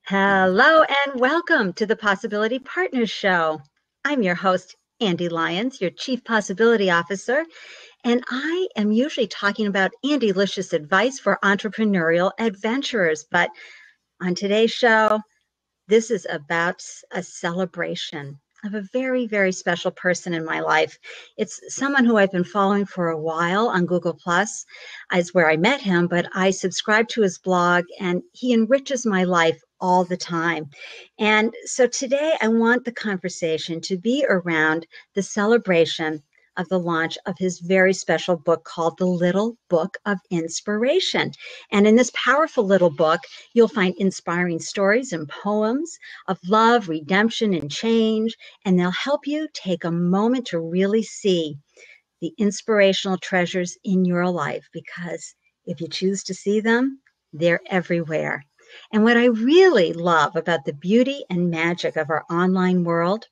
Hello and welcome to the Possibility Partners Show. I'm your host, Ande Lyons, your Chief Possibility Officer, and I am usually talking about Andelicious advice for entrepreneurial adventurers. But on today's show, this is about a celebration of a very, very special person in my life. It's someone who I've been following for a while on Google Plus, is where I met him, but I subscribe to his blog and he enriches my life all the time. And so today I want the conversation to be around the celebration of the launch of his very special book called The Little Book of Inspiration. And in this powerful little book, you'll find inspiring stories and poems of love, redemption, and change, and they'll help you take a moment to really see the inspirational treasures in your life, because if you choose to see them, they're everywhere. And what I really love about the beauty and magic of our online world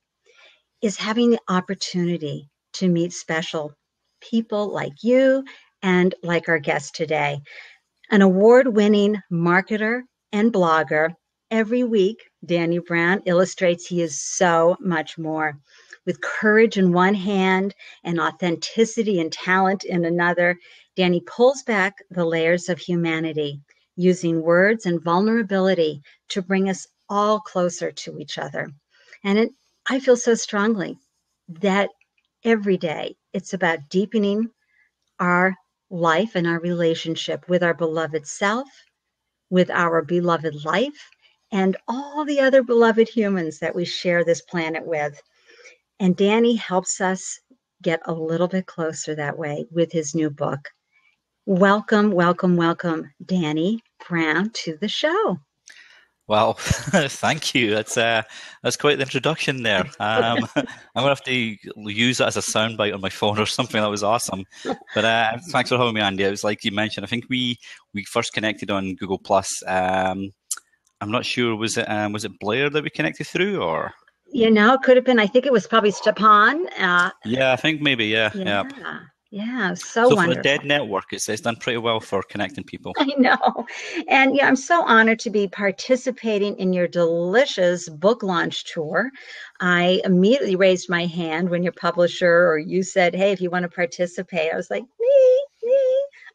is having the opportunity to meet special people like you and like our guest today. An award-winning marketer and blogger, every week, Danny Brown illustrates he is so much more. With courage in one hand and authenticity and talent in another, Danny pulls back the layers of humanity, using words and vulnerability to bring us all closer to each other. And I feel so strongly that every day it's about deepening our life and our relationship with our beloved self, with our beloved life, and all the other beloved humans that we share this planet with. And Danny helps us get a little bit closer that way with his new book. Welcome, welcome, welcome, Danny Brown, to the show. Well, thank you. That's quite the introduction there. I'm gonna have to use that as a soundbite on my phone or something. That was awesome. But thanks for having me, Andy. It was like you mentioned. I think we first connected on Google Plus. I'm not sure. Was it Blair that we connected through, or? You know, it could have been. I think it was probably Stepan. Yeah, I think maybe. Yeah. Yeah, So wonderful. For a dead network, it's done pretty well for connecting people. I know. And yeah, I'm so honored to be participating in your delicious book launch tour. I immediately raised my hand when your publisher or you said, hey, if you want to participate. I was like, me.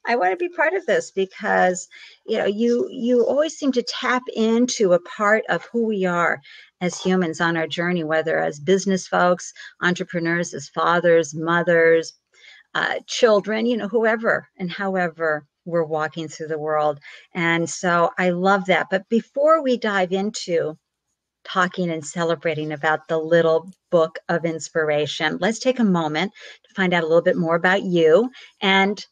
I want to be part of this because, you know, you always seem to tap into a part of who we are as humans on our journey, whether as business folks, entrepreneurs, as fathers, mothers, children, you know, whoever and however we're walking through the world. And so I love that. But before we dive into talking and celebrating about the Little Book of Inspiration, let's take a moment to find out a little bit more about you, and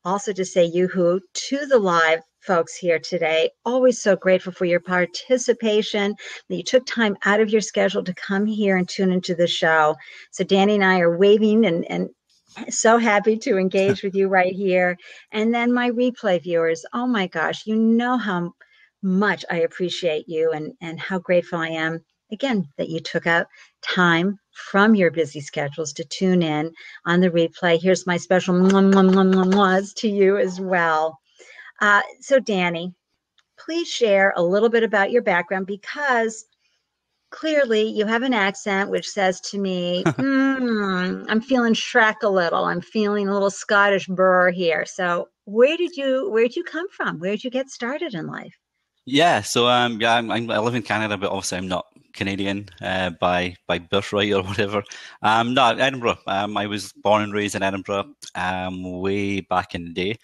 also to say yoo-hoo to the live folks here today. Always so grateful for your participation, that you took time out of your schedule to come here and tune into the show. So Danny and I are waving and so happy to engage with you right here. And then my replay viewers, oh my gosh, you know how much I appreciate you and how grateful I am, again, that you took out time from your busy schedules to tune in on the replay. Here's my special mwah to you as well. So Danny, please share a little bit about your background, because clearly you have an accent which says to me, I'm feeling Shrek a little. I'm feeling a little Scottish burr here. So where'd you come from? Where'd you get started in life? Yeah, so I live in Canada, but obviously I'm not Canadian by birthright or whatever. No, Edinburgh. I was born and raised in Edinburgh way back in the day.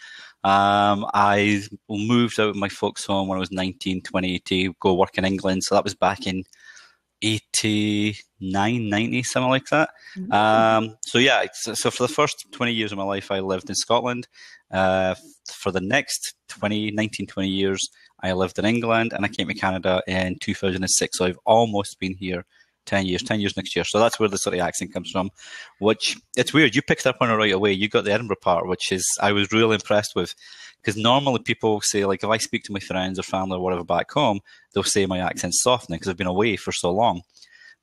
I moved out of my folks' home when I was 19, 20 to go work in England. So that was back in 89, 90, something like that. So for the first 20 years of my life, I lived in Scotland. For the next 19, 20 years, I lived in England, and I came to Canada in 2006. So I've almost been here 10 years next year. So that's where the sort of accent comes from, which it's weird. You picked up on it right away. You got the Edinburgh part, which is, I was really impressed with, because normally people say, like, if I speak to my friends or family or whatever back home, they'll say my accent's softening because I've been away for so long.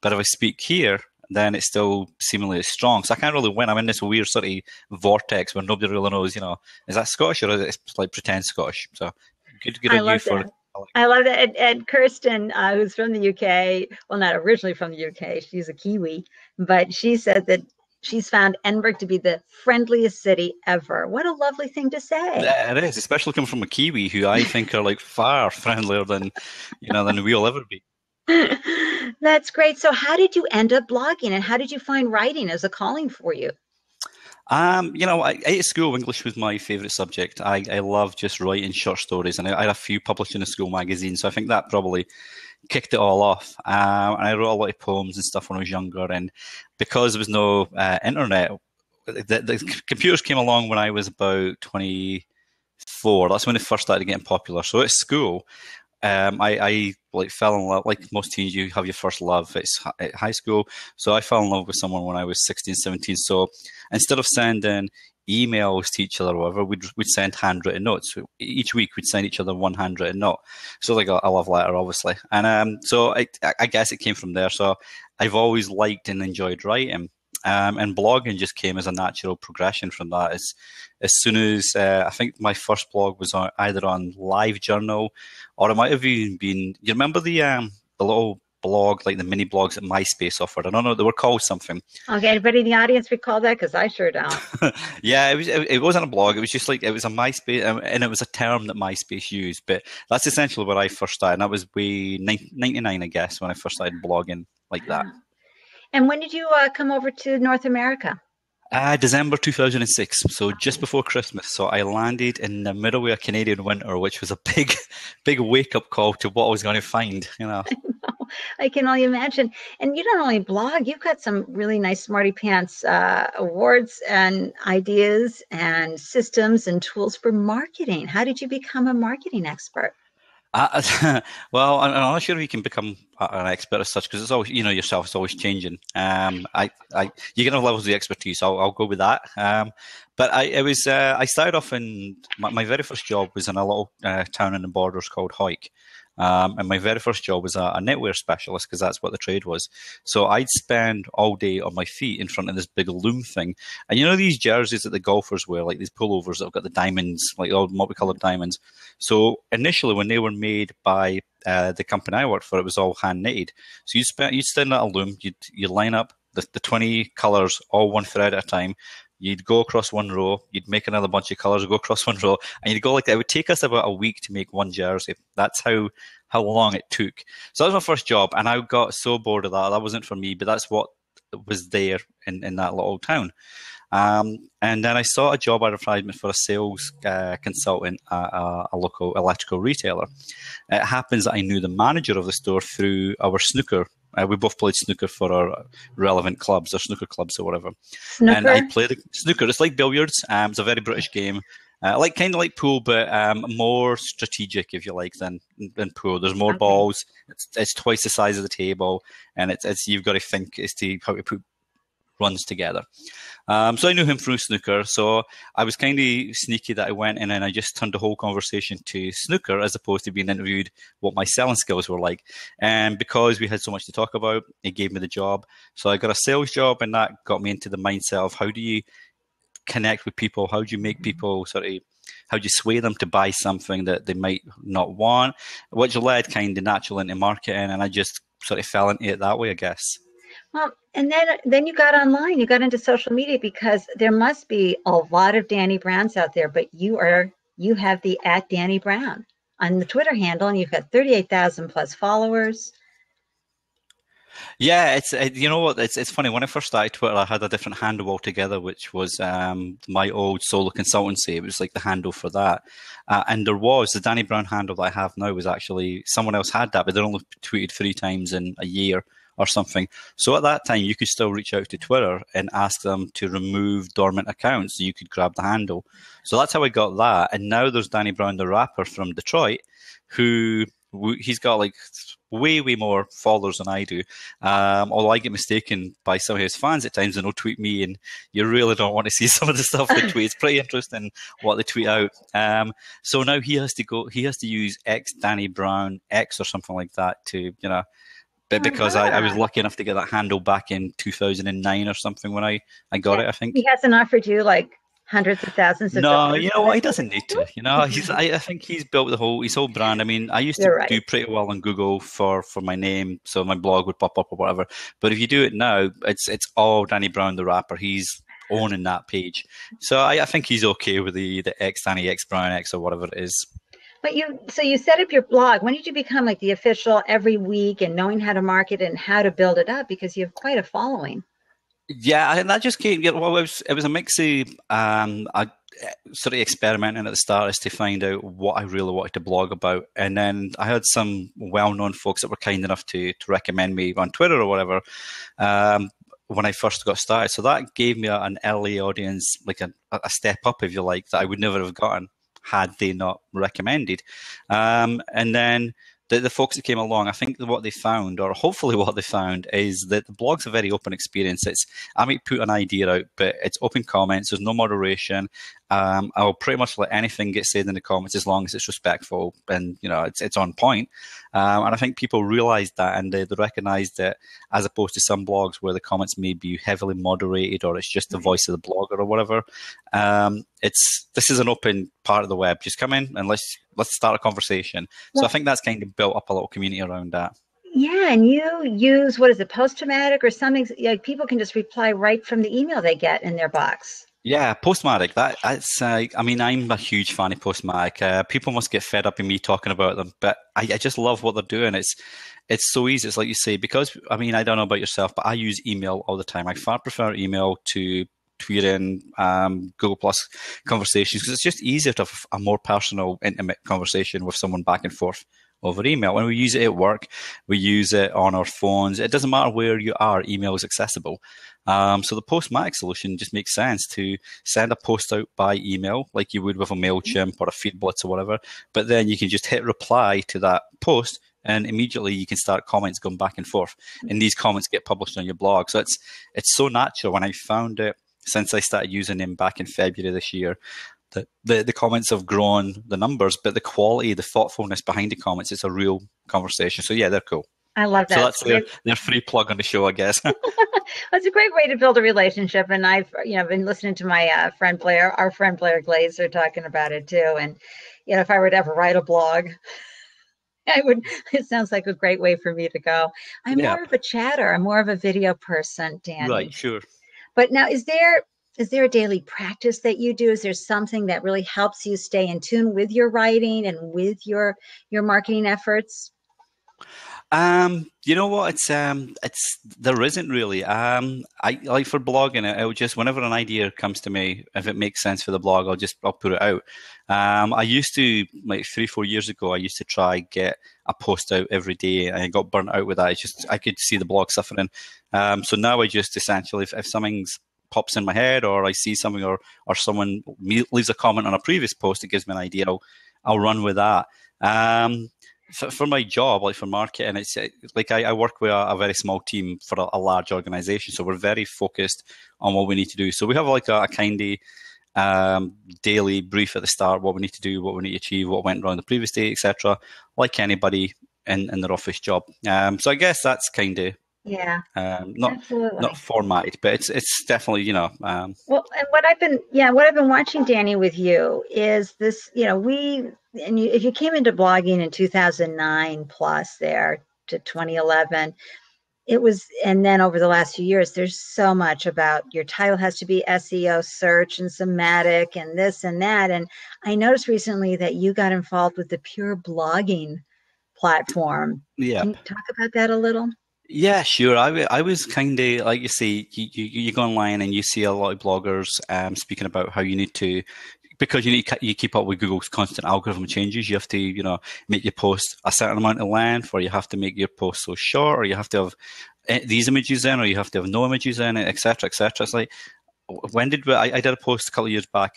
But if I speak here, then it's still seemingly as strong. So I can't really win. I'm in this weird sort of vortex where nobody really knows, is that Scottish or is it like pretend Scottish? So good I on you love for. that. I love that. And Kirsten, who's from the UK, well, not originally from the UK, she's a Kiwi, but she said that she's found Edinburgh to be the friendliest city ever. What a lovely thing to say. Yeah, it is, especially coming from a Kiwi who I think are like far friendlier than, than we'll ever be. That's great. So how did you end up blogging and how did you find writing as a calling for you? At school, English was my favourite subject. I love just writing short stories, and I had a few published in a school magazine, so I think that probably kicked it all off. And I wrote a lot of poems and stuff when I was younger, and because there was no internet, the computers came along when I was about 24. That's when they first started getting popular. So at school, I like fell in love, like most teens, you have your first love at high school. So I fell in love with someone when I was 16, 17. So instead of sending emails to each other or whatever, we'd send handwritten notes. Each week we'd send each other one handwritten note. So like a love letter, obviously. And so I guess it came from there. So I've always liked and enjoyed writing. And blogging just came as a natural progression from that. As soon as I think my first blog was either on LiveJournal, or it might have even been. You remember the little blog, like the mini blogs that MySpace offered? I don't know, they were called something. Okay, anybody in the audience recall that? Because I sure don't. Yeah, it wasn't a blog. It was just like it was a MySpace, and it was a term that MySpace used. But that's essentially where I first started. And that was way 99, I guess, when I first started blogging like that. And when did you come over to North America? December 2006, so just before Christmas. So I landed in the middle of a Canadian winter, which was a big wake-up call to what I was going to find, I know. I can only imagine. And you don't only blog, you've got some really nice Smarty Pants awards and ideas and systems and tools for marketing. How did you become a marketing expert? Well, I'm not sure if you can become an expert as such, because it's always, yourself is always changing. You can have levels of expertise. I'll go with that. But I started off in my very first job was in a little town in the Borders called Hawick. And my very first job was a knitwear specialist, because that's what the trade was. So I'd spend all day on my feet in front of this big loom thing. And these jerseys that the golfers wear, like these pullovers that have got the diamonds, like all multicolored diamonds. So initially, when they were made by the company I worked for, it was all hand knitted. So you'd stand at a loom, you'd line up the 20 colors, all one thread at a time. You'd go across one row, you'd make another bunch of colours, go across one row, and you'd go like that. It would take us about a week to make one jersey. That's how long it took. So that was my first job, and I got so bored of that. That wasn't for me, but that's what was there in that little town. And then I saw a job advertisement for a sales consultant at a local electrical retailer. It happens that I knew the manager of the store through our snooker. We both played snooker for our relevant clubs, or snooker clubs or whatever. Snooker? And I played snooker. It's like billiards. It's a very British game. Kind of like pool, but more strategic, if you like, than pool. There's more balls. It's twice the size of the table, and it's you've got to think as to how to put runs together. So I knew him through snooker. So I was kind of sneaky that I went in and I just turned the whole conversation to snooker as opposed to being interviewed what my selling skills were like. And because we had so much to talk about, it gave me the job. So I got a sales job, and that got me into the mindset of how do you connect with people? How do you make people how do you sway them to buy something that they might not want? Which led kind of naturally into marketing, and I just sort of fell into it that way, I guess. Well, and then you got online, you got into social media, because there must be a lot of Danny Browns out there, but you have the @DannyBrown on the Twitter handle, and you've got 38,000 plus followers. Yeah, it's funny. When I first started Twitter, I had a different handle altogether, which was my old solo consultancy. It was like the handle for that, and there was the Danny Brown handle that I have now was actually someone else had that, but they only tweeted 3 times in a year or something. So at that time, you could still reach out to Twitter and ask them to remove dormant accounts so you could grab the handle. So that's how I got that. And now there's Danny Brown, the rapper from Detroit, who he's got like way more followers than I do. Although I get mistaken by some of his fans at times, and they'll tweet me, and you really don't want to see some of the stuff they tweet. It's pretty interesting what they tweet out. So now he has to use X Danny Brown X or something like that to but because I was lucky enough to get that handle back in 2009 or something when I got it, I think. He hasn't offered you like hundreds of thousands of No, dollars. you know what? He doesn't need to. You know, I think he's built his whole brand. I mean, I used to do pretty well on Google for my name, so my blog would pop up or whatever. But if you do it now, it's all Danny Brown the rapper. He's owning that page. So I think he's okay with the X Danny X Brown X or whatever it is. But you set up your blog. When did you become like the official every week and knowing how to market and how to build it up? Because you have quite a following. Yeah, and that just came. Well, it was a mix of I sort of experimenting at the start as to find out what I really wanted to blog about, and then I had some well-known folks that were kind enough to recommend me on Twitter or whatever when I first got started. So that gave me an early audience, like a step up, if you like, that I would never have gotten had they not recommended. And then the folks that came along, I think what they found, or hopefully what they found, is that the blog's a very open experience. I might put an idea out, but it's open comments. There's no moderation. I'll pretty much let anything get said in the comments as long as it's respectful and it's on point. And I think people realised that, and they recognised that, as opposed to some blogs where the comments may be heavily moderated or it's just the voice of the blogger or whatever. This is an open part of the web. Just come in and let's start a conversation. So I think that's kind of built up a little community around that. Yeah, and you use, what is it, Postmark or something? Like people can just reply right from the email they get in their box. Yeah, Postmark. That's. I mean, I'm a huge fan of Postmark. People must get fed up with me talking about them, but I just love what they're doing. It's so easy. It's like you say, because I mean, I don't know about yourself, but I use email all the time. I far prefer email to tweeting, Google Plus conversations, because it's just easier to have a more personal, intimate conversation with someone back and forth over email. When we use it at work, we use it on our phones. It doesn't matter where you are, email is accessible. So the Postmark solution just makes sense to send a post out by email like you would with a MailChimp or a FeedBlitz or whatever, but then you can just hit reply to that post and immediately you can start comments going back and forth. And these comments get published on your blog. So it's so natural. When I found it, since I started using them back in February this year, the comments have grown, the numbers, but the quality, the thoughtfulness behind the comments, it's a real conversation. So yeah, they're cool. I love that. So that's their free plug on the show, I guess. That's a great way to build a relationship. And I've been listening to my our friend Blair Glazer talking about it too. And if I were to ever write a blog, it sounds like a great way for me to go. I'm more of a chatter. I'm more of a video person, Danny. Right, sure. But now, is there a daily practice that you do? Is there something that really helps you stay in tune with your writing and with your marketing efforts? You know what? There isn't really. I like for blogging. I'll just, whenever an idea comes to me, if it makes sense for the blog, I'll put it out. I used to, like 3-4 years ago, I used to try get a post out every day, and I got burnt out with that. It's just I could see the blog suffering. So now I just essentially, if something's pops in my head, or I see something, or someone leaves a comment on a previous post, it gives me an idea. I'll run with that. For my job, like for marketing, it's like I work with a very small team for a large organization, so we're very focused on what we need to do. So we have like a kind of daily brief at the start, what we need to do, what we need to achieve, what went wrong the previous day, etc. Like anybody in their office job. So I guess that's kind of not formatted, but it's definitely well, and what I've been watching, Danny, with you is this. If you came into blogging in 2009 plus there to 2011, it was, and then over the last few years, there's so much about your title has to be SEO, search, and somatic, and this and that. And I noticed recently that you got involved with the Pure Blogging platform. Yeah, can you talk about that a little? Yeah, sure. I was kind of, like you say, you go online and you see a lot of bloggers speaking about how you need to, because you keep up with Google's constant algorithm changes. You have to, make your post a certain amount of length, or you have to make your post so short, or you have to have these images in, or you have to have no images in it, etc., etc. It's like, when did I did a post a couple of years back,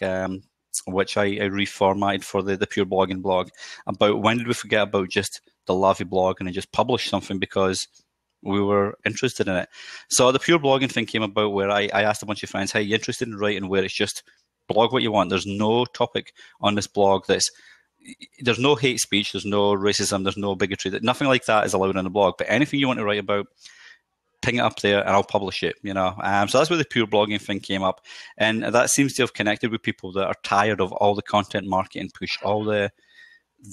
which I reformatted for the Pure Blogging blog, about when did we forget about just the Lavi blog and just publish something because we were interested in it. So the Pure Blogging thing came about where I asked a bunch of friends, hey, you interested in writing where it's just blog what you want? There's no topic on this blog that's there's no hate speech, there's no racism, there's no bigotry. Nothing like that is allowed on the blog. But anything you want to write about, ping it up there and I'll publish it, you know. So that's where the pure blogging thing came up. And that seems to have connected with people that are tired of all the content marketing push, all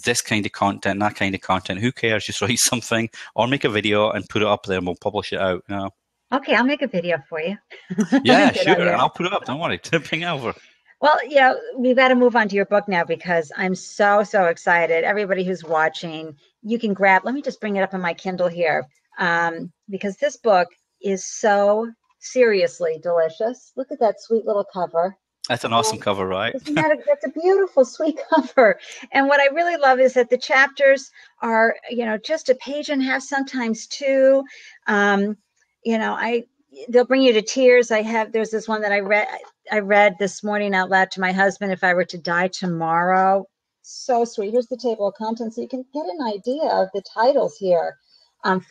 this kind of content, that kind of content. Who cares? Just write something or make a video and put it up there and we'll publish it out, you know. Okay, I'll make a video for you. Yeah, sure. And I'll put it up. Don't worry. Ping it over. Well, yeah, we've got to move on to your book now because I'm so excited. Everybody who's watching, you can grab, let me just bring it up on my Kindle here, because this book is so seriously delicious. Look at that sweet little cover. That's an awesome cover, right? That's a beautiful, sweet cover. And what I really love is that the chapters are, you know, just a page and a half, sometimes two. You know, they'll bring you to tears. There's this one that I read this morning out loud to my husband, If I Were to Die Tomorrow. So sweet. Here's the table of contents so you can get an idea of the titles here.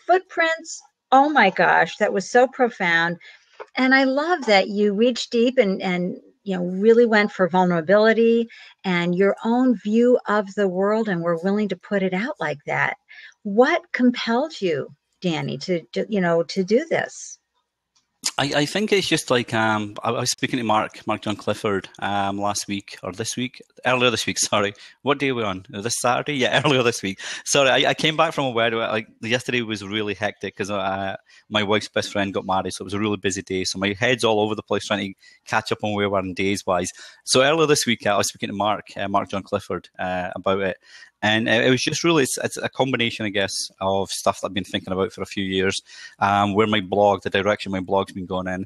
Footprints. Oh my gosh, that was so profound. And I love that you reached deep and you know, really went for vulnerability and your own view of the world and were willing to put it out like that. What compelled you, Danny, to do this? I think it's just like I was speaking to Mark John Clifford earlier this week. Sorry, what day are we on? This Saturday? Yeah, earlier this week. Sorry, I came back from a wedding. Like yesterday was really hectic because my wife's best friend got married, so it was a really busy day. So my head's all over the place trying to catch up on where we're in days wise. So earlier this week, I was speaking to Mark John Clifford about it. And it was just really, it's a combination, I guess, of stuff that I've been thinking about for a few years, where the direction my blog's been going in,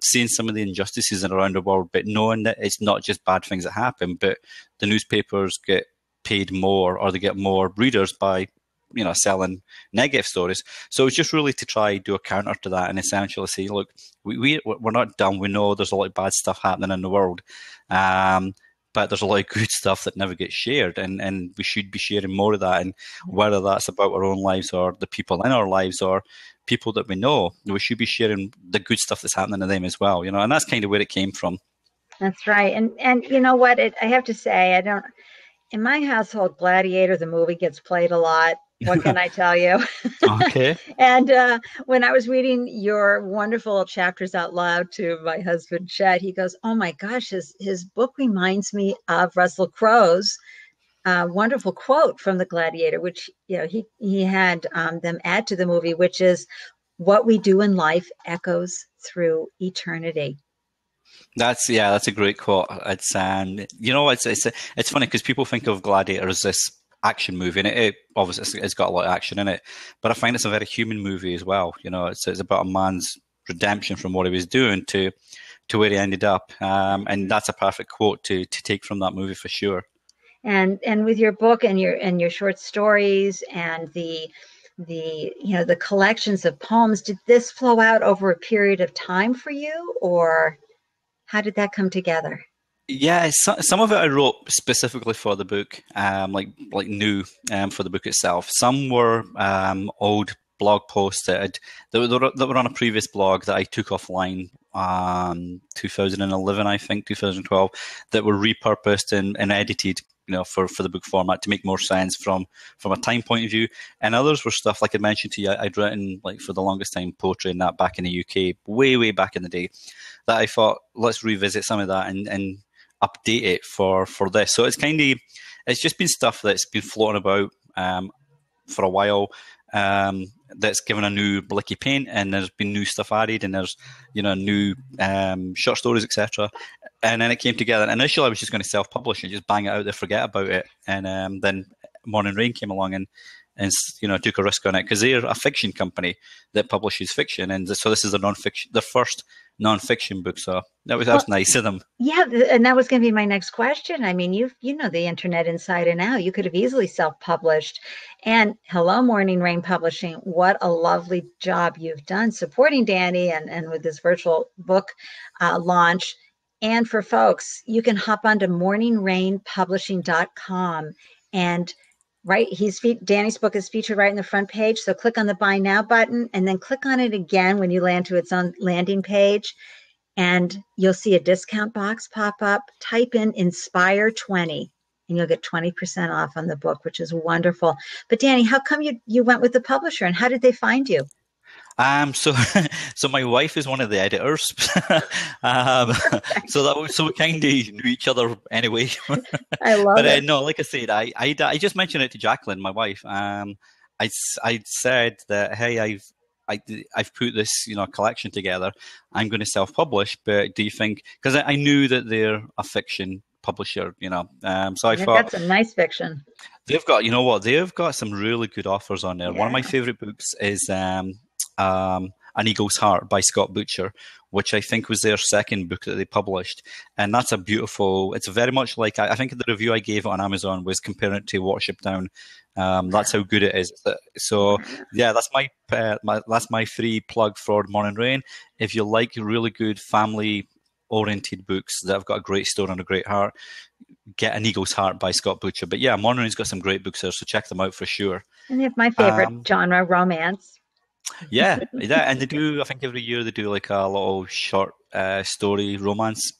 seeing some of the injustices around the world, but knowing that it's not just bad things that happen, but the newspapers get paid more or they get more readers by, you know, selling negative stories. So it's just really to try do a counter to that and essentially say, look, we're not done. We know there's a lot of bad stuff happening in the world. But there's a lot of good stuff that never gets shared, and we should be sharing more of that. And whether that's about our own lives or the people in our lives or people that we know, we should be sharing the good stuff that's happening to them as well, you know. And that's kind of where it came from. That's right. And you know what? I have to say, in my household, Gladiator, the movie, gets played a lot. What can I tell you? Okay. And when I was reading your wonderful chapters out loud to my husband, Chet, he goes, oh my gosh, his book reminds me of Russell Crowe's wonderful quote from the Gladiator, which, you know, he had them add to the movie, which is, what we do in life echoes through eternity. That's a great quote. It's you know, it's funny because people think of Gladiator as this action movie, and it obviously it's got a lot of action in it, but I find it's a very human movie as well. You know, it's about a man's redemption from what he was doing to where he ended up, and that's a perfect quote to take from that movie for sure. And with your book and your short stories and the you know, the collections of poems, did this flow out over a period of time for you, or how did that come together? Yeah, some of it I wrote specifically for the book, like new for the book itself. Some were old blog posts that were on a previous blog that I took offline 2011, I think, 2012, that were repurposed and edited, you know, for the book format to make more sense from a time point of view. And others were stuff, like I mentioned to you, I'd written, like, for the longest time, poetry and that back in the UK, way back in the day, that I thought, let's revisit some of that and update it for this. So it's just been stuff that's been floating about for a while, that's given a new blicky paint, and there's been new stuff added, and there's, you know, new short stories, etc. And then it came together. And initially I was just going to self-publish and just bang it out there, forget about it. And then Morning Rain came along and you know, took a risk on it, because they're a fiction company that publishes fiction, and so this is the first non-fiction book. So that was nice of them. Yeah, and that was going to be my next question. I mean, you know the internet inside and out. You could have easily self-published. And hello, Morning Rain Publishing. What a lovely job you've done supporting Danny and with this virtual book launch. And for folks, you can hop onto morningrainpublishing.com, and Danny's book is featured right in the front page. So click on the Buy Now button and then click on it again when you land to its own landing page, and you'll see a discount box pop up. Type in Inspire 20 and you'll get 20% off on the book, which is wonderful. But Danny, how come you went with the publisher, and how did they find you? So so my wife is one of the editors. So we kind of knew each other anyway. I love But it. no, like I said, I just mentioned it to Jacqueline, my wife. I said that, hey, I've put this collection together. I'm going to self-publish, but do you think? Because I knew that they're a fiction publisher, so I They've thought got some nice fiction. they've got, you know what, they've got some really good offers on there. Yeah. One of my favorite books is An Eagle's Heart by Scott Butcher, which I think was their second book that they published. And that's a beautiful, it's very much like, I think the review I gave on Amazon was comparing it to Watership Down. That's how good it is. So yeah, that's my free plug for Morning Rain. If you like really good family-oriented books that have got a great story and a great heart, get An Eagle's Heart by Scott Butcher. But yeah, Morning Rain's got some great books there, so check them out for sure. And they have my favorite genre, romance. Yeah, and they do. I think every year they do like a little short story romance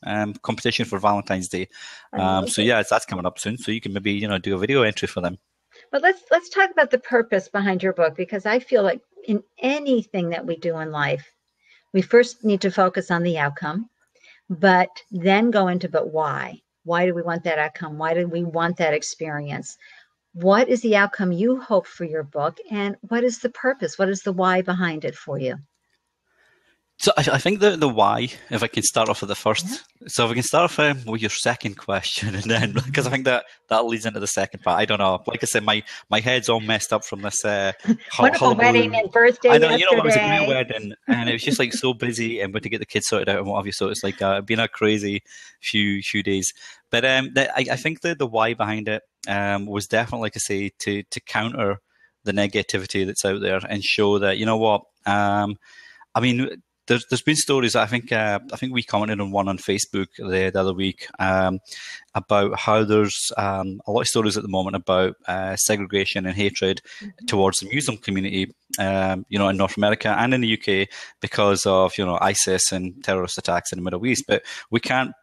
competition for Valentine's Day. So yeah, that's coming up soon. So you can maybe do a video entry for them. But let's talk about the purpose behind your book, because I feel like in anything that we do in life, we first need to focus on the outcome, but then go into but why? Why do we want that outcome? Why do we want that experience? What is the outcome you hope for your book, and what is the purpose? What is the why behind it for you? So I think the why, if I can start off with the first. So if we can start off with your second question, and then, because I think that leads into the second part. I don't know. Like I said, my head's all messed up from this wonderful wedding and birthday. I know, yesterday. It was a great wedding, and it was just like so busy, and we had to get the kids sorted out and what have you. So it's like been a crazy few days. But I think the why behind it was definitely, like I say, to counter the negativity that's out there and show that I mean. There's been stories. I think we commented on one on Facebook the other week about how there's a lot of stories at the moment about segregation and hatred towards the Muslim community, in North America and in the UK because of ISIS and terrorist attacks in the Middle East. But we can't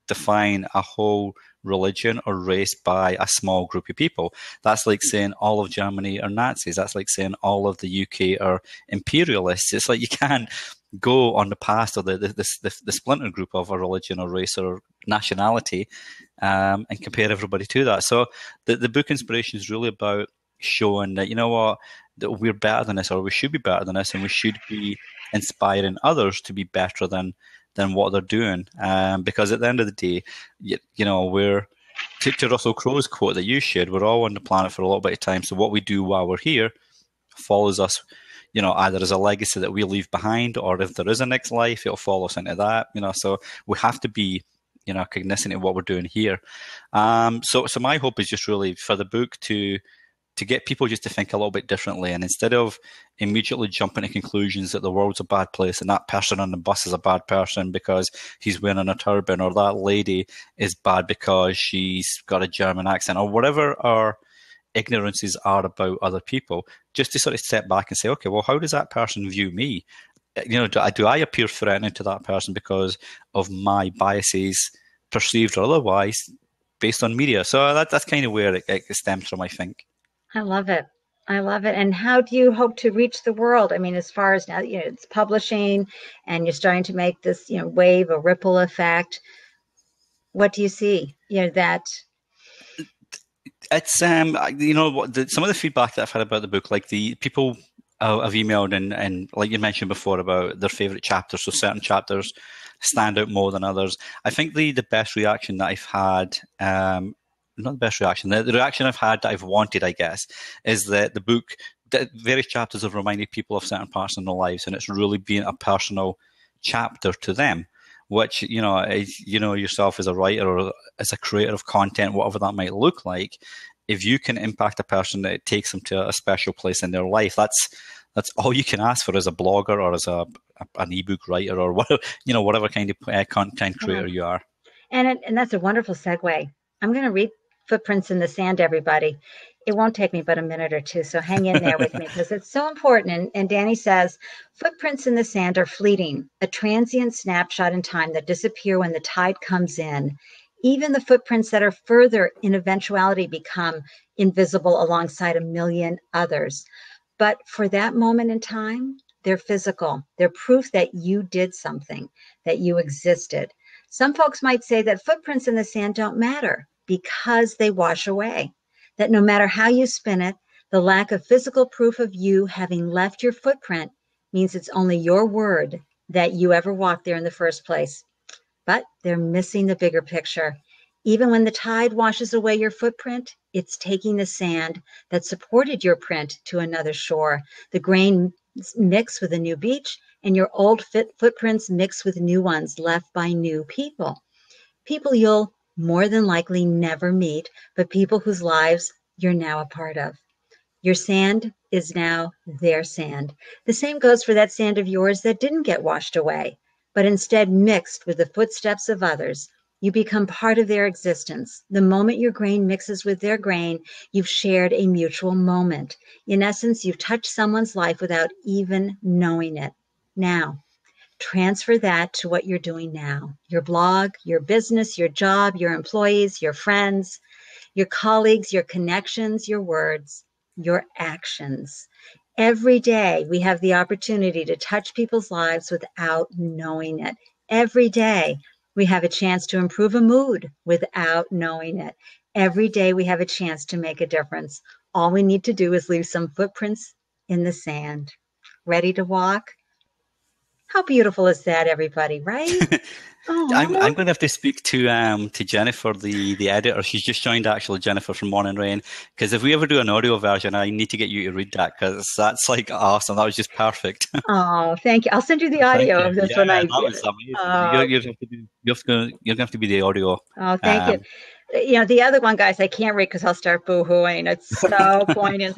define a whole religion or race by a small group of people. That's like saying all of Germany are Nazis. That's like saying all of the UK are imperialists. It's like you can't go on the past of the splinter group of a religion or race or nationality and compare everybody to that. So the book Inspiration is really about showing that, that we're better than this, or we should be better than this, and we should be inspiring others to be better than what they're doing, because at the end of the day, we're to Russell Crowe's quote that you shared, we're all on the planet for a little bit of time, so what we do while we're here follows us, either as a legacy that we leave behind, or if there is a next life, it'll follow us into that, so we have to be cognizant of what we're doing here. So my hope is just really for the book to get people just to think a little bit differently, and instead of immediately jumping to conclusions that the world's a bad place and that person on the bus is a bad person because he's wearing a turban, or that lady is bad because she's got a German accent, or whatever our ignorances are about other people, just to sort of step back and say, okay, well, how does that person view me? Do I appear threatening to that person because of my biases, perceived or otherwise, based on media? So that's kind of where it stems from, I think. I love it. And how do you hope to reach the world? I mean, as far as now, it's publishing and you're starting to make this, wave, a ripple effect. What do you see? That. It's, some of the feedback that I've had about the book, like the people I've emailed and like you mentioned before about their favorite chapters. So certain chapters stand out more than others. I think the best reaction that I've had, not the best reaction, the reaction I've had that I've wanted, I guess, is that the book, the various chapters have reminded people of certain parts in their lives, and it's really been a personal chapter to them, which, yourself as a writer or as a creator of content, whatever that might look like, if you can impact a person that it takes them to a special place in their life, that's all you can ask for as a blogger or as an ebook writer or whatever kind of content creator you are. And that's a wonderful segue. I'm going to read Footprints in the Sand, everybody. It won't take me but a minute or two, so hang in there with me because it's so important. And Danny says, footprints in the sand are fleeting, a transient snapshot in time that disappear when the tide comes in. Even the footprints that are further in eventuality become invisible alongside a million others. But for that moment in time, they're physical. They're proof that you did something, that you existed. Some folks might say that footprints in the sand don't matter because they wash away, that no matter how you spin it, the lack of physical proof of you having left your footprint means it's only your word that you ever walked there in the first place. But they're missing the bigger picture. Even when the tide washes away your footprint, it's taking the sand that supported your print to another shore. The grain mix with a new beach, and your old footprints mix with new ones left by new people. People you'll more than likely never meet, but people whose lives you're now a part of. Your sand is now their sand. The same goes for that sand of yours that didn't get washed away, but instead mixed with the footsteps of others. You become part of their existence. The moment your grain mixes with their grain, you've shared a mutual moment. In essence, you've touched someone's life without even knowing it. Now, transfer that to what you're doing now. Your blog, your business, your job, your employees, your friends, your colleagues, your connections, your words, your actions. Every day we have the opportunity to touch people's lives without knowing it. Every day we have a chance to improve a mood without knowing it. Every day we have a chance to make a difference. All we need to do is leave some footprints in the sand. Ready to walk? How beautiful is that, everybody, right? I'm going to have to speak to Jennifer, the editor. She's just joined, actually, Jennifer from Morning Rain. Because if we ever do an audio version, I need to get you to read that, because that's like awesome. That was just perfect. Oh, thank you. I'll send you the audio of this one. That was amazing. You're going to have to be the audio. Oh, thank you. You know, the other one, guys, I can't read because I'll start boo-hooing. It's so poignant.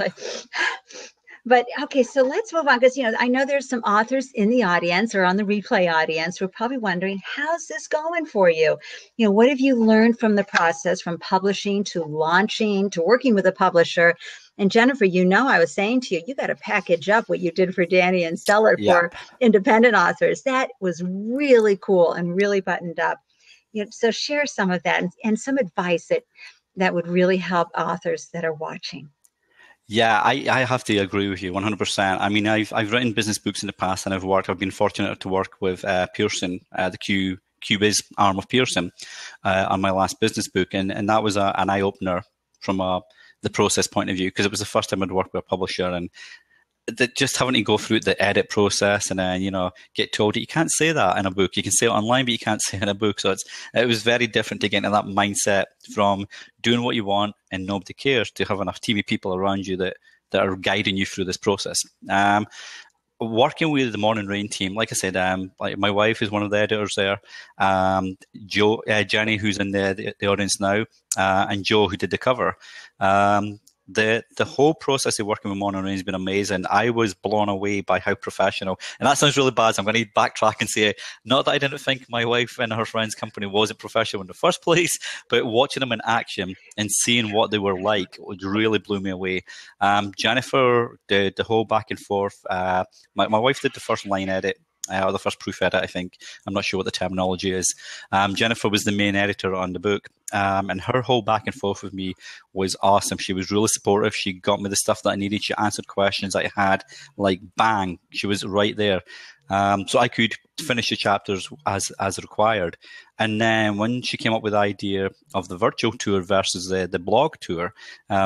But okay, so let's move on, because, you know, I know there's some authors in the audience or on the replay audience who are probably wondering, how's this going for you? You know, what have you learned from the process, from publishing to launching to working with a publisher? And Jennifer, you know, I was saying to you, you got to package up what you did for Danny and sell it for independent authors. That was really cool and really buttoned up. You know, so share some of that and some advice that would really help authors that are watching. Yeah, I have to agree with you 100%. I mean, I've written business books in the past, and I've been fortunate to work with Pearson, the QBiz arm of Pearson, on my last business book, and that was an eye opener from the process point of view, because it was the first time I'd worked with a publisher, and just having to go through the edit process and then, you know, get told that you can't say that in a book. You can say it online, but you can't say it in a book. So it was very different to get into that mindset from doing what you want and nobody cares to have enough TV people around you that are guiding you through this process. Working with the Morning Rain team, like I said, like my wife is one of the editors there. Jenny, who's in the audience now, and Joe, who did the cover. The whole process of working with Morning Rain has been amazing. I was blown away by how professional, and that sounds really bad, so I'm going to backtrack and say, not that I didn't think my wife and her friend's company wasn't professional in the first place, but watching them in action and seeing what they were like really blew me away. Jennifer did the whole back and forth. My wife did the first line edit, or the first proof edit, I think. I'm not sure what the terminology is. Jennifer was the main editor on the book, and her whole back and forth with me was awesome. She was really supportive. She got me the stuff that I needed. She answered questions I had, like bang. She was right there. So I could finish the chapters as required. And then when she came up with the idea of the virtual tour versus the blog tour,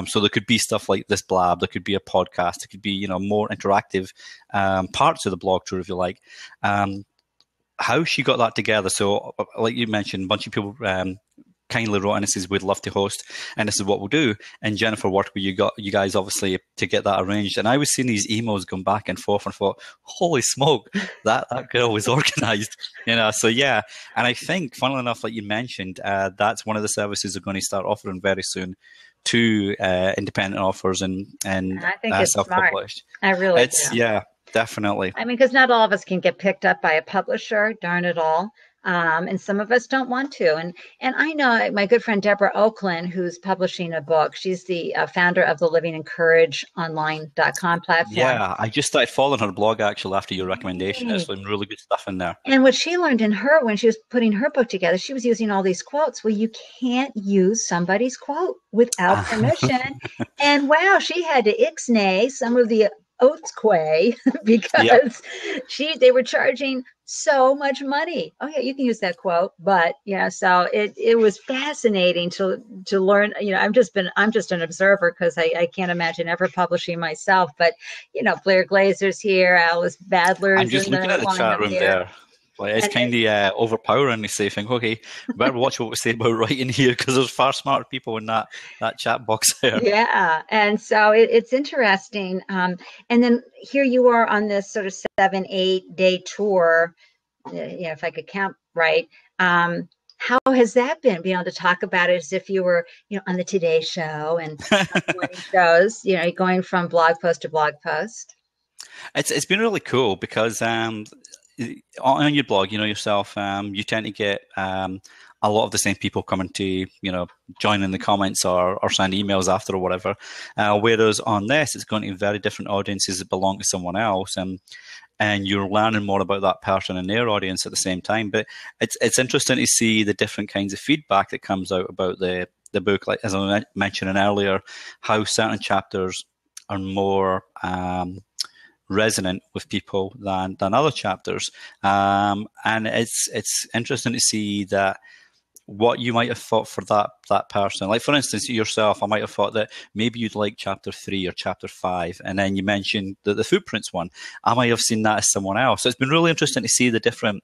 so there could be stuff like this blab, there could be a podcast, there could be, you know, more interactive parts of the blog tour, if you like. How she got that together. So like you mentioned, a bunch of people kindly wrote in and says, we'd love to host, and this is what we'll do. And Jennifer worked with you guys, obviously, to get that arranged. And I was seeing these emails going back and forth and thought, holy smoke, that girl was organized. You know, so yeah. And I think, funnily enough, like you mentioned, that's one of the services they're going to start offering very soon to independent authors and I think it's self-published. Smart. I really do. Yeah, definitely. I mean, because not all of us can get picked up by a publisher, darn it all. And some of us don't want to. And I know my good friend Deborah Oakland, who's publishing a book. She's the founder of the Living in Courage online.com platform. Yeah, I just started following her blog actually after your recommendation. There's Right. some really good stuff in there. And what she learned in her, when she was putting her book together, she was using all these quotes. Well, you can't use somebody's quote without permission. And wow, she had to ixnay some of the Oatsquay because they were charging so much money. Oh yeah, you can use that quote, but yeah, so it was fascinating to learn. I'm just an observer because I can't imagine ever publishing myself. But Blair Glazer's here, Alice Badler's I'm just in looking at the chat room here. there. Like, it's kind of overpowering to say, think, okay, better watch what we say about writing here because there's far smarter people in that chat box there. Yeah, and so it's interesting. And then here you are on this sort of 7-8 day tour. If I could count right. How has that been? Being able to talk about it as if you were, on the Today Show and morning shows. Going from blog post to blog post. It's been really cool because on your blog, yourself, you tend to get a lot of the same people coming to, join in the comments or send emails after or whatever. Whereas on this, it's going to be very different audiences that belong to someone else. And you're learning more about that person and their audience at the same time. But it's interesting to see the different kinds of feedback that comes out about the book. Like, as I mentioned earlier, how certain chapters are more resonant with people than other chapters, and it's interesting to see that what you might have thought for that person. Like, for instance, yourself, I might have thought that maybe you'd like chapter 3 or chapter 5, and then you mentioned the footprints one. I might have seen that as someone else. So it's been really interesting to see the different,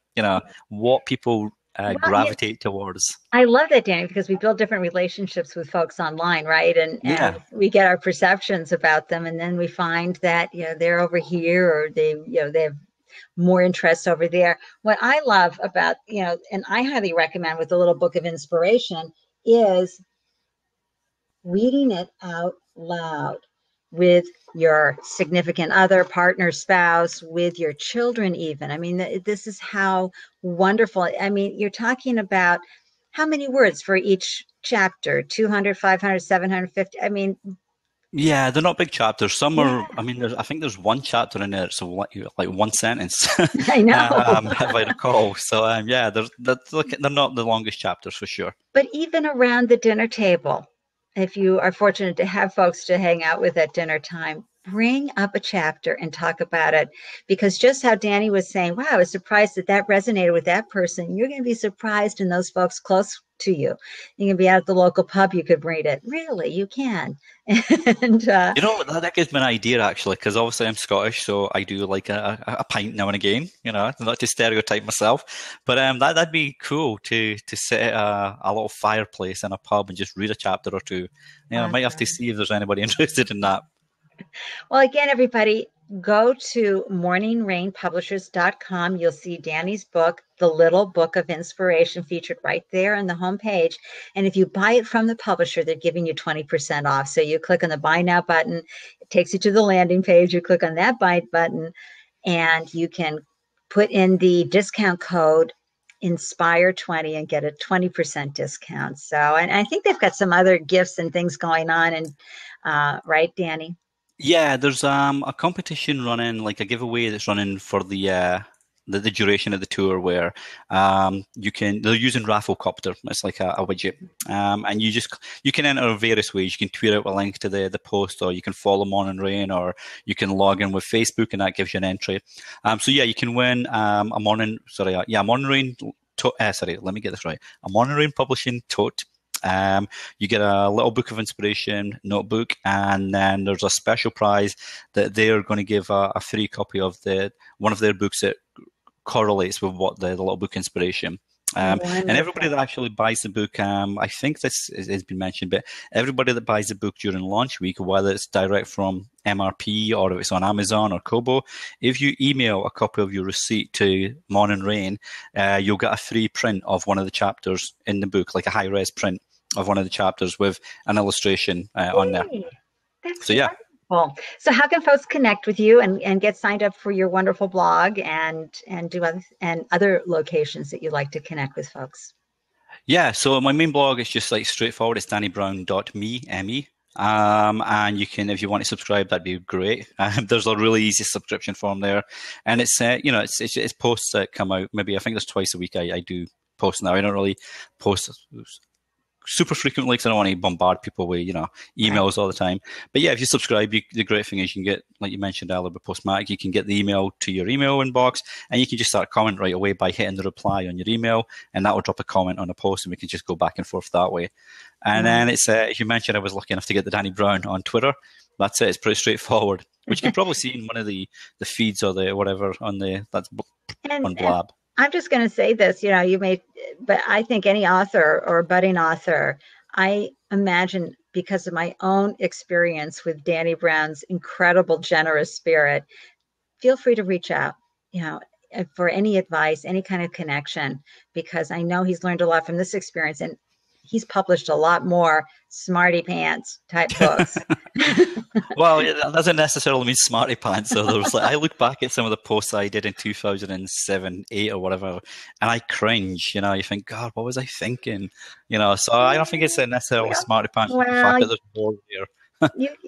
what people gravitate towards. I love that, Danny, because we build different relationships with folks online, right? And we get our perceptions about them, and then we find that they're over here, or they have more interest over there. What I love about and I highly recommend with the little book of inspiration is reading it out loud with your significant other, partner, spouse, with your children even. I mean, this is how wonderful. I mean, you're talking about how many words for each chapter? 200, 500, 750. I mean, yeah, they're not big chapters. Some are, I mean, I think there's one chapter in there, so like one sentence. I know. If I recall. So, yeah, they're not the longest chapters for sure. But even around the dinner table, if you are fortunate to have folks to hang out with at dinner time, bring up a chapter and talk about it. Because just how Danny was saying, wow, I was surprised that resonated with that person. You're going to be surprised in those folks close to you. You can be out at the local pub, you could read it. Really, you can. And that gives me an idea, actually, because obviously I'm Scottish, so I do like a pint now and again, not to stereotype myself, but that'd be cool to sit at a little fireplace in a pub and just read a chapter or two. I might have to see if there's anybody interested in that. Well, again, everybody, go to morningrainpublishers.com. You'll see Danny's book, The Little Book of Inspiration, featured right there on the homepage. And if you buy it from the publisher, they're giving you 20% off. So you click on the Buy Now button. It takes you to the landing page. You click on that Buy button, and you can put in the discount code Inspire20 and get a 20% discount. So, and I think they've got some other gifts and things going on. And right, Danny? Yeah, there's a competition running, like a giveaway that's running for the duration of the tour, where they're using Rafflecopter. It's like a widget, and you can enter various ways. You can tweet out a link to the post, or you can follow Morning Rain, or you can log in with Facebook, and that gives you an entry. So yeah, you can win a Morning Rain. Let me get this right. A Morning Rain Publishing tote. You get a little book of inspiration notebook, and then there's a special prize that they're going to give a free copy of one of their books that correlates with what the little book inspiration. And everybody that actually buys the book, I think this has been mentioned, but everybody that buys the book during launch week, whether it's direct from MRP or if it's on Amazon or Kobo, if you email a copy of your receipt to Morning Rain, you'll get a free print of one of the chapters in the book, like a high-res print of one of the chapters with an illustration on there. That's so yeah. Cool. So how can folks connect with you and get signed up for your wonderful blog and do other locations that you like to connect with folks? Yeah, so my main blog is just like straightforward. It's dannybrown.me, M-E. And you can, if you want to subscribe, that'd be great. There's a really easy subscription form there, and it's it's posts that come out. Maybe I think there's twice a week. I do post now. I don't really post super frequently because I don't want to bombard people with emails all the time. But yeah, if you subscribe, the great thing is you can get, like you mentioned earlier with Postmark, you can get the email to your email inbox, and you can just start a comment right away by hitting the reply on your email, and that will drop a comment on a post, and we can just go back and forth that way. And then it's as you mentioned, I was lucky enough to get the Danny Brown on Twitter. That's it. It's pretty straightforward, which you can probably see in one of the feeds or the whatever on Blab. I'm just going to say this, but I think any author or budding author, I imagine because of my own experience with Danny Brown's incredible, generous spirit, feel free to reach out, for any advice, any kind of connection, because I know he's learned a lot from this experience, and he's published a lot more smarty pants type books. Well, that doesn't necessarily mean smarty pants. So there was I look back at some of the posts I did in 2007, 8 or whatever, and I cringe. You think, God, what was I thinking? So I don't think it's necessarily smarty pants. The fact that there's more here.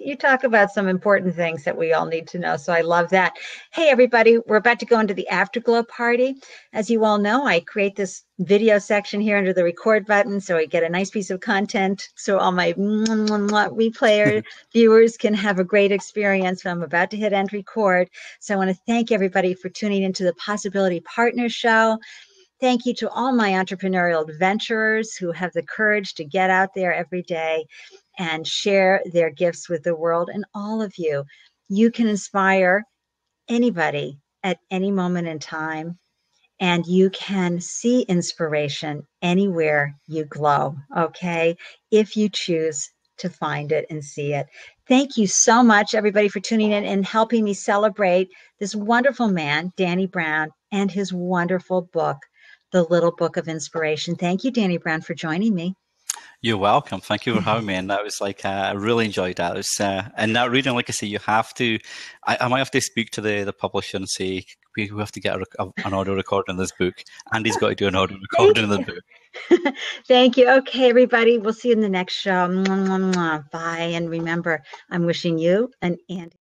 You talk about some important things that we all need to know, so I love that. Hey, everybody, we're about to go into the Afterglow party. As you all know, I create this video section here under the record button, so I get a nice piece of content, so all my replayer viewers can have a great experience. So I'm about to hit end record. So I want to thank everybody for tuning into the Possibility Partners Show. Thank you to all my entrepreneurial adventurers who have the courage to get out there every day and share their gifts with the world. And all of you, you can inspire anybody at any moment in time, and you can see inspiration anywhere you glow, okay? If you choose to find it and see it. Thank you so much, everybody, for tuning in and helping me celebrate this wonderful man, Danny Brown, and his wonderful book, The Little Book of Inspiration. Thank you, Danny Brown, for joining me. You're welcome. Thank you for having me. And that was I really enjoyed that. It was, and that reading, like I say, you have to, I might have to speak to the publisher and say, we have to get an audio recording of this book. Andy's got to do an audio recording of the book. Thank you. Okay, everybody. We'll see you in the next show. Bye. And remember, I'm wishing you an Andy.